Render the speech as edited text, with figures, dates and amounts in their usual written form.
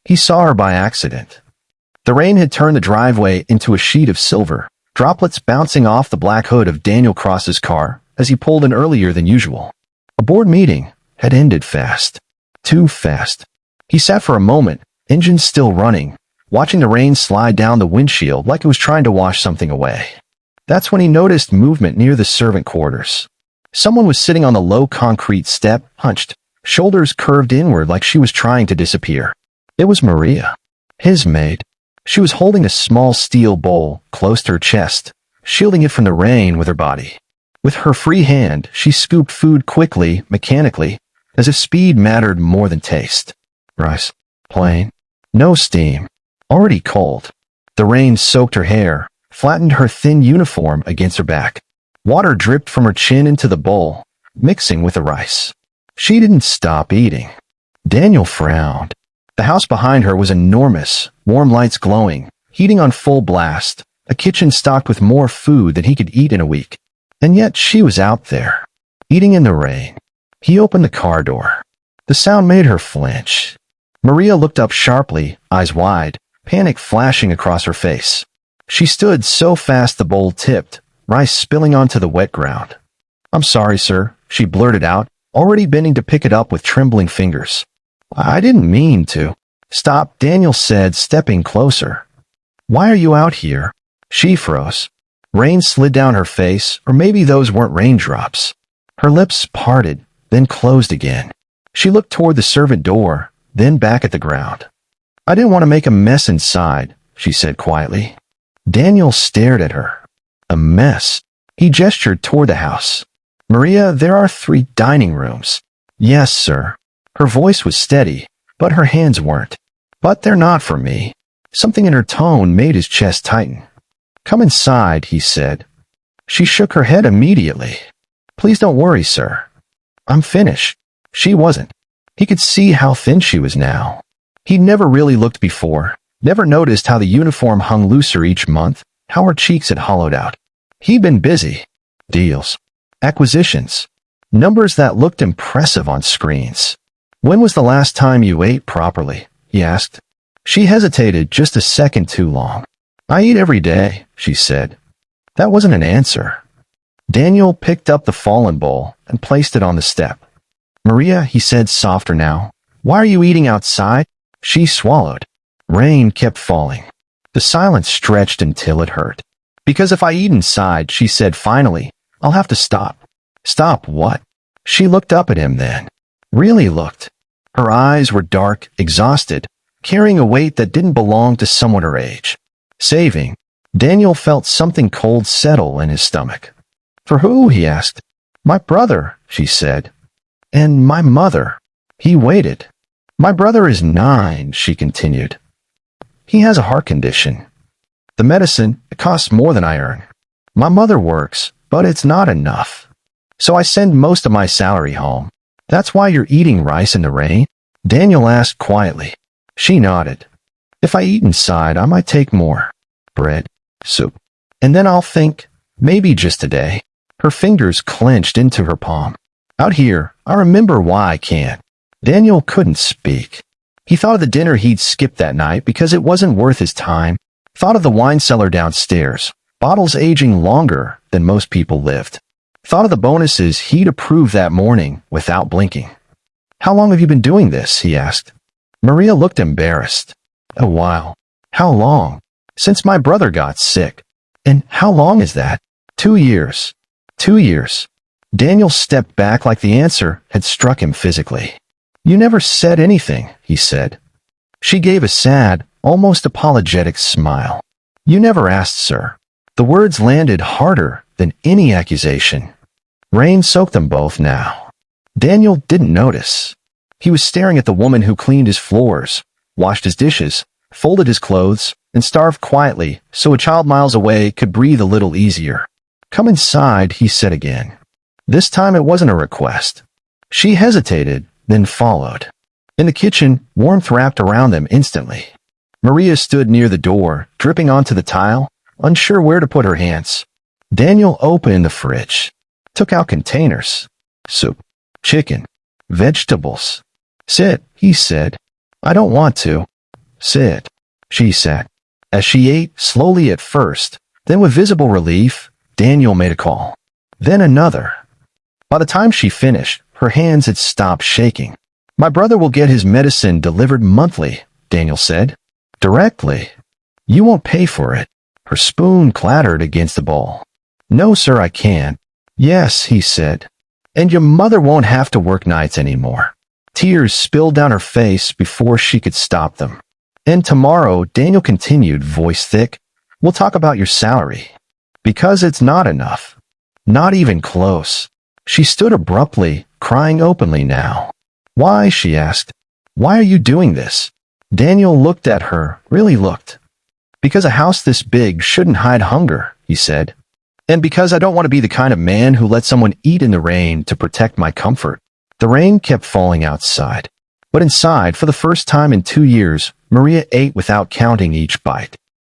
He saw her by accident. The rain had turned the driveway into a sheet of silver, droplets bouncing off the black hood of Daniel Cross's car as he pulled in earlier than usual. A board meeting had ended fast. Too fast. He sat for a moment, engines still running, watching the rain slide down the windshield like it was trying to wash something away. That's when he noticed movement near the servant quarters. Someone was sitting on the low concrete step, hunched, shoulders curved inward like she was trying to disappear. It was Maria, his maid. She was holding a small steel bowl close to her chest, shielding it from the rain with her body. With her free hand, she scooped food quickly, mechanically, as if speed mattered more than taste. Rice. Plain. No steam. Already cold. The rain soaked her hair, flattened her thin uniform against her back. Water dripped from her chin into the bowl, mixing with the rice. She didn't stop eating. Daniel frowned. The house behind her was enormous, warm lights glowing, heating on full blast, a kitchen stocked with more food than he could eat in a week. And yet she was out there, eating in the rain. He opened the car door. The sound made her flinch. Maria looked up sharply, eyes wide, panic flashing across her face. She stood so fast the bowl tipped, rice spilling onto the wet ground. "I'm sorry, sir," she blurted out, already bending to pick it up with trembling fingers. "I didn't mean to." "Stop," Daniel said, stepping closer. "Why are you out here?" She froze. Rain slid down her face, or maybe those weren't raindrops. Her lips parted, then closed again. She looked toward the servant door, then back at the ground. "I didn't want to make a mess inside," she said quietly. Daniel stared at her. A mess. He gestured toward the house. "Maria, there are 3 dining rooms." "Yes, sir." Her voice was steady, but her hands weren't. "But they're not for me." Something in her tone made his chest tighten. "Come inside," he said. She shook her head immediately. "Please don't worry, sir. I'm finished." She wasn't. He could see how thin she was now. He'd never really looked before, never noticed how the uniform hung looser each month, how her cheeks had hollowed out. He'd been busy. Deals. Acquisitions. Numbers that looked impressive on screens. "When was the last time you ate properly?" he asked. She hesitated just a second too long. "I eat every day," she said. That wasn't an answer. Daniel picked up the fallen bowl and placed it on the step. "Maria," he said softer now, "why are you eating outside?" She swallowed. Rain kept falling. The silence stretched until it hurt. "Because if I eat inside," she said finally, "I'll have to stop." "Stop what?" She looked up at him then. Really looked. Her eyes were dark, exhausted, carrying a weight that didn't belong to someone her age. Saving. Daniel felt something cold settle in his stomach. "For who?" he asked. "My brother," she said. "And my mother." He waited. "My brother is 9, she continued. "He has a heart condition. The medicine, it costs more than I earn. My mother works, but it's not enough. So I send most of my salary home." "That's why you're eating rice in the rain?" Daniel asked quietly. She nodded. "If I eat inside, I might take more. Bread, soup. And then I'll think, maybe just today." Her fingers clenched into her palm. "Out here, I remember why I can't." Daniel couldn't speak. He thought of the dinner he'd skipped that night because it wasn't worth his time, thought of the wine cellar downstairs, bottles aging longer than most people lived, thought of the bonuses he'd approved that morning without blinking. "How long have you been doing this?" he asked. Maria looked embarrassed. "A while." "How long?" "Since my brother got sick." "And how long is that?" 2 years. 2 years. Daniel stepped back like the answer had struck him physically. "You never said anything," he said. She gave a sad, almost apologetic smile. "You never asked, sir." The words landed harder than any accusation. Rain soaked them both now. Daniel didn't notice. He was staring at the woman who cleaned his floors, washed his dishes, folded his clothes, and starved quietly so a child miles away could breathe a little easier. "Come inside," he said again. This time it wasn't a request. She hesitated, then followed. In the kitchen, warmth wrapped around them instantly. Maria stood near the door, dripping onto the tile, unsure where to put her hands. Daniel opened the fridge, took out containers. Soup, chicken, vegetables. "Sit," he said. "I don't want to." Sit, she said. As she ate, slowly at first, then with visible relief, Daniel made a call. Then another. By the time she finished, her hands had stopped shaking. My brother will get his medicine delivered monthly, Daniel said. Directly. You won't pay for it. Her spoon clattered against the bowl. No, sir, I can't. Yes, he said. And your mother won't have to work nights anymore. Tears spilled down her face before she could stop them. And tomorrow, Daniel continued, voice thick, we'll talk about your salary. Because it's not enough. Not even close. She stood abruptly, crying openly now. Why? She asked. Why are you doing this? Daniel looked at her, really looked. Because a house this big shouldn't hide hunger, he said. And because I don't want to be the kind of man who lets someone eat in the rain to protect my comfort. The rain kept falling outside. But inside, for the first time in 2 years, Maria ate without counting each bite.